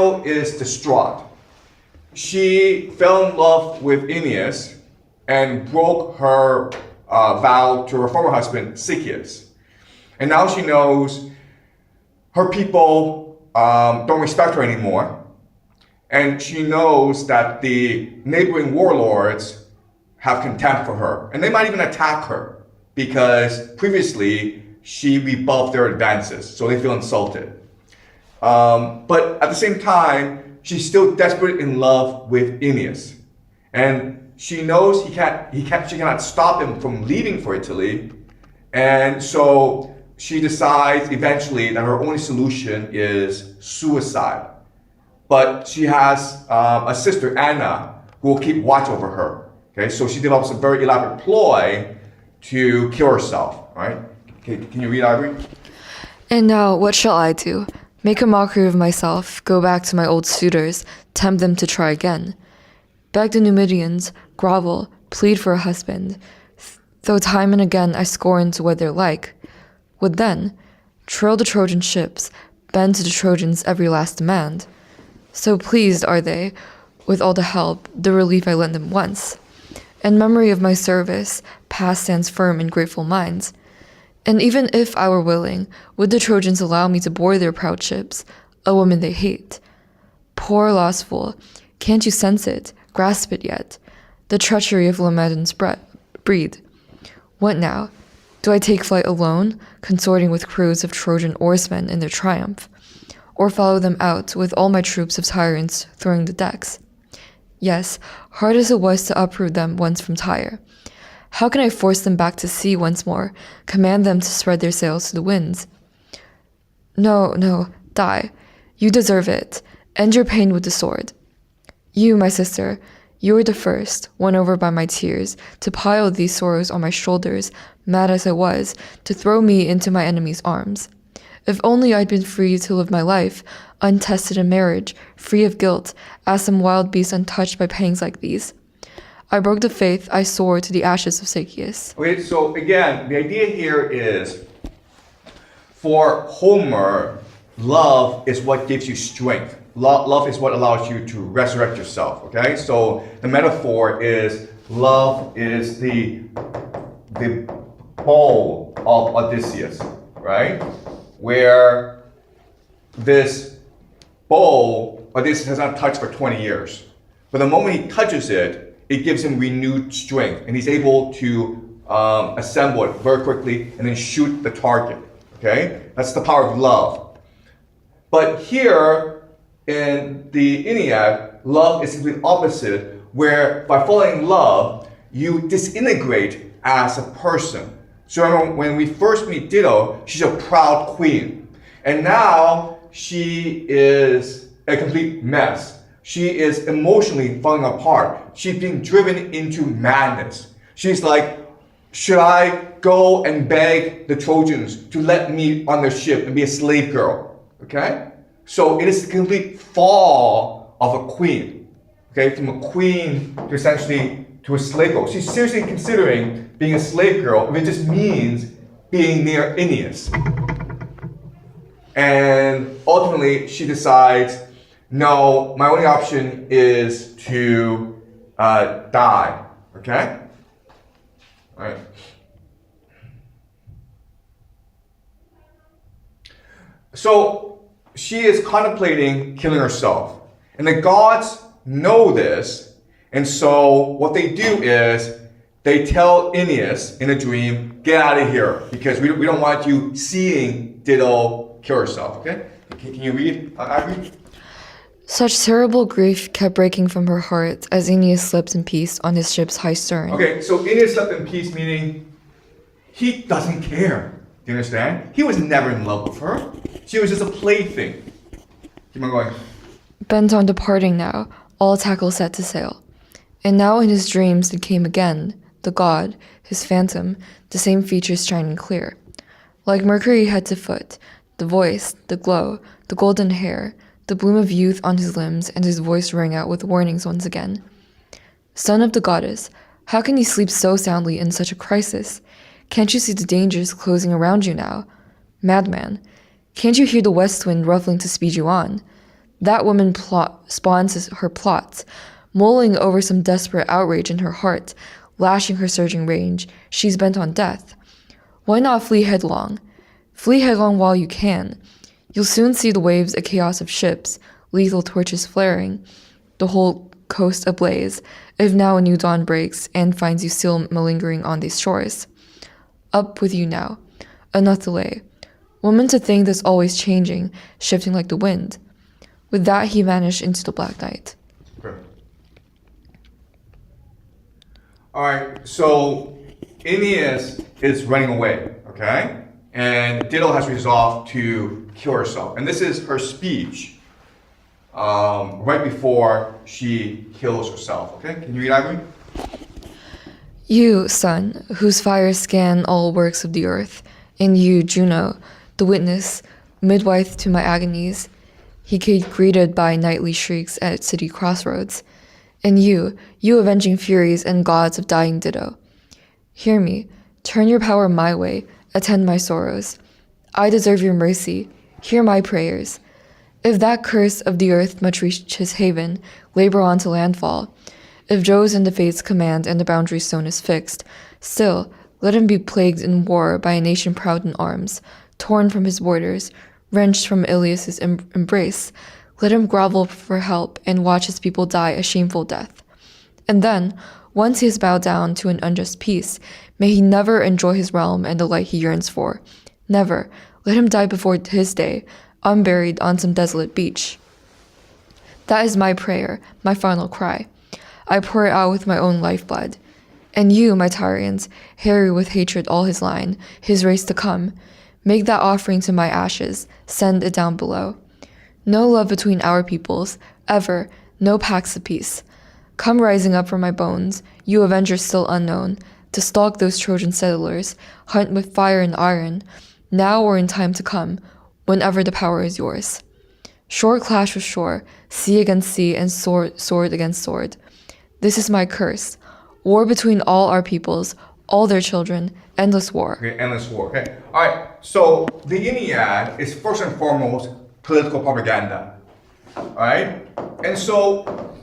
still is distraught. She fell in love with Aeneas and broke her vow to her former husband, Ciscius. And now she knows her people don't respect her anymore. And she knows that the neighboring warlords have contempt for her. And they might even attack her because previously she rebuffed their advances. So they feel insulted. But at the same time, she's still desperate in love with Aeneas. And she knows she cannot stop him from leaving for Italy. And so she decides eventually that her only solution is suicide. But she has a sister, Anna, who will keep watch over her. Okay, so she develops a very elaborate ploy to kill herself. Right? Okay, can you read, Ivory? And now what shall I do? Make a mockery of myself, go back to my old suitors, tempt them to try again. Beg the Numidians, grovel, plead for a husband. Though time and again I scorn to wed their like. What then? Trail the Trojan ships, bend to the Trojans every last demand. So pleased are they, with all the help, the relief I lent them once. And memory of my service, past stands firm in grateful minds. And even if I were willing, would the Trojans allow me to board their proud ships, a woman they hate? Poor lost fool, can't you sense it, grasp it yet? The treachery of Laomedon's breed. What now? Do I take flight alone, consorting with crews of Trojan oarsmen in their triumph? Or follow them out with all my troops of tyrants throwing the decks? Yes, hard as it was to uproot them once from Tyre. How can I force them back to sea once more, command them to spread their sails to the winds? No, die. You deserve it. End your pain with the sword. You, my sister, you were the first, won over by my tears, to pile these sorrows on my shoulders, mad as I was, to throw me into my enemy's arms. If only I'd been free to live my life, untested in marriage, free of guilt, as some wild beast untouched by pangs like these. I broke the faith, I soared to the ashes of Ciscius. Okay, so again, the idea here is, for Homer, love is what gives you strength. Love is what allows you to resurrect yourself, okay? So the metaphor is, love is the bow of Odysseus, right? Where this bow, Odysseus has not touched for 20 years. But the moment he touches it, it gives him renewed strength, and he's able to assemble it very quickly and then shoot the target, okay? That's the power of love. But here in the Iliad, love is the opposite, where by falling in love, you disintegrate as a person. So remember, when we first meet Dido, she's a proud queen. And now she is a complete mess. She is emotionally falling apart. She's being driven into madness. She's like, should I go and beg the Trojans to let me on their ship and be a slave girl? Okay? So it is the complete fall of a queen. Okay? From a queen to essentially to a slave girl. She's seriously considering being a slave girl if it just means being near Aeneas. And ultimately she decides, no, my only option is to die. Okay? All right. So she is contemplating killing herself. And the gods know this. And so what they do is they tell Aeneas in a dream, get out of here, because we don't want you seeing Dido kill herself. Okay? Can you read, Ivory? Such terrible grief kept breaking from her heart as Aeneas slept in peace on his ship's high stern. Okay, so Aeneas slept in peace, meaning he doesn't care. Do you understand? He was never in love with her. She was just a plaything. Keep on going. Bent on departing now, all tackle set to sail. And now in his dreams it came again, the god, his phantom, the same features shining clear. Like Mercury head to foot, the voice, the glow, the golden hair, the bloom of youth on his limbs, and his voice rang out with warnings once again. Son of the goddess, how can you sleep so soundly in such a crisis? Can't you see the dangers closing around you now? Madman, can't you hear the west wind ruffling to speed you on? That woman spawns her plots, mulling over some desperate outrage in her heart, lashing her surging rage. She's bent on death. Why not flee headlong? Flee headlong while you can. You'll soon see the waves a chaos of ships, lethal torches flaring, the whole coast ablaze, if now a new dawn breaks and finds you still malingering on these shores. Up with you now. Enough delay. Woman, to think that's always changing, shifting like the wind. With that, he vanished into the black night. Okay. All right, so Aeneas is running away, okay? And Dido has resolved to kill herself. And this is her speech right before she kills herself, okay? Can you read, Ivory? You, sun, whose fires scan all works of the earth, and you, Juno, the witness, midwife to my agonies, he greeted by nightly shrieks at city crossroads. And you avenging furies and gods of dying Dido. Hear me, turn your power my way, attend my sorrows. I deserve your mercy, hear my prayers. If that curse of the earth much reach his haven, labor on to landfall. If Jove's and the fates command and the boundary stone is fixed, still, let him be plagued in war by a nation proud in arms, torn from his borders, wrenched from Ilias' embrace. Let him grovel for help and watch his people die a shameful death. And then, once he has bowed down to an unjust peace, may he never enjoy his realm and the light he yearns for. Never. Let him die before his day, unburied on some desolate beach. That is my prayer, my final cry. I pour it out with my own lifeblood. And you, my Tyrians, harry with hatred all his line, his race to come, make that offering to my ashes, send it down below. No love between our peoples, ever, no pacts of peace. Come rising up from my bones, you avengers still unknown, to stalk those Trojan settlers, hunt with fire and iron, now or in time to come, whenever the power is yours. Shore clash with shore, sea against sea, and sword against sword. This is my curse. War between all our peoples, all their children, endless war. Okay, endless war. Okay. All right. So the Iliad is first and foremost political propaganda. All right. And so,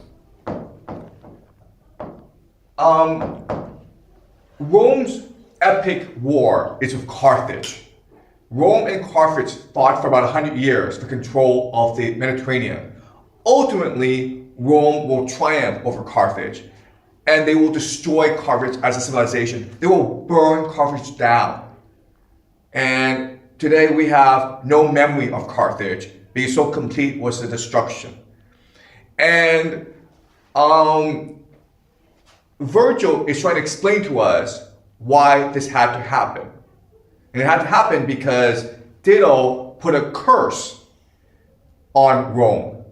Rome's epic war is with Carthage. Rome and Carthage fought for about 100 years for control of the Mediterranean. Ultimately, Rome will triumph over Carthage, and they will destroy Carthage as a civilization. They will burn Carthage down. And today we have no memory of Carthage because so complete was the destruction. And Virgil is trying to explain to us why this had to happen. And it had to happen because Dido put a curse on Rome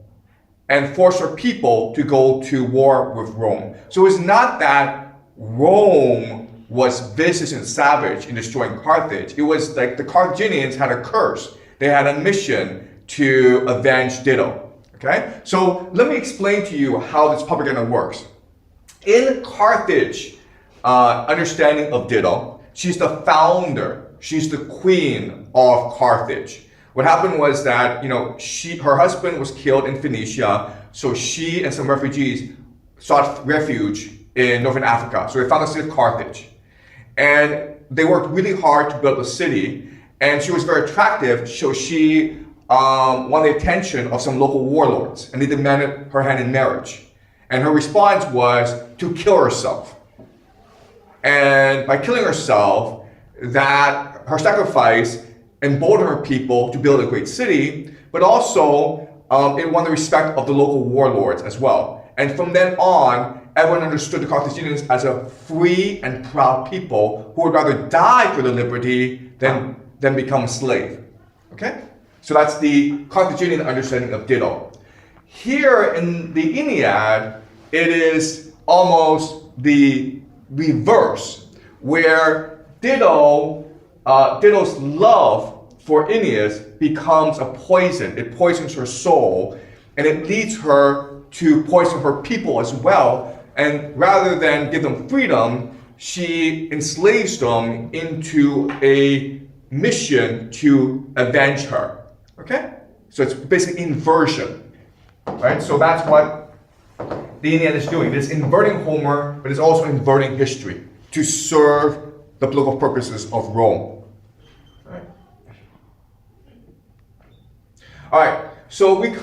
and forced her people to go to war with Rome. So it's not that Rome was vicious and savage in destroying Carthage. It was like the Carthaginians had a curse. They had a mission to avenge Dido. Okay? So let me explain to you how this propaganda works. In Carthage understanding of Dido, she's the founder. She's the queen of Carthage. What happened was that, her husband was killed in Phoenicia, so she and some refugees sought refuge in northern Africa. So they found the city of Carthage. And they worked really hard to build the city, and she was very attractive, so she won the attention of some local warlords, and they demanded her hand in marriage. And her response was to kill herself. And by killing herself, that her sacrifice emboldened her people to build a great city, but also it won the respect of the local warlords as well. And from then on, everyone understood the Carthaginians as a free and proud people who would rather die for their liberty than become a slave. Okay? So that's the Carthaginian understanding of Dido. Here in the Iliad, it is almost the reverse, where Dido's love for Aeneas becomes a poison. It poisons her soul, and it leads her to poison her people as well. And rather than give them freedom, she enslaves them into a mission to avenge her. Okay? So it's basically inversion. Right? So that's what the Iliad is doing. It's inverting Homer, but it's also inverting history to serve the political purposes of Rome. Right? All right, so we come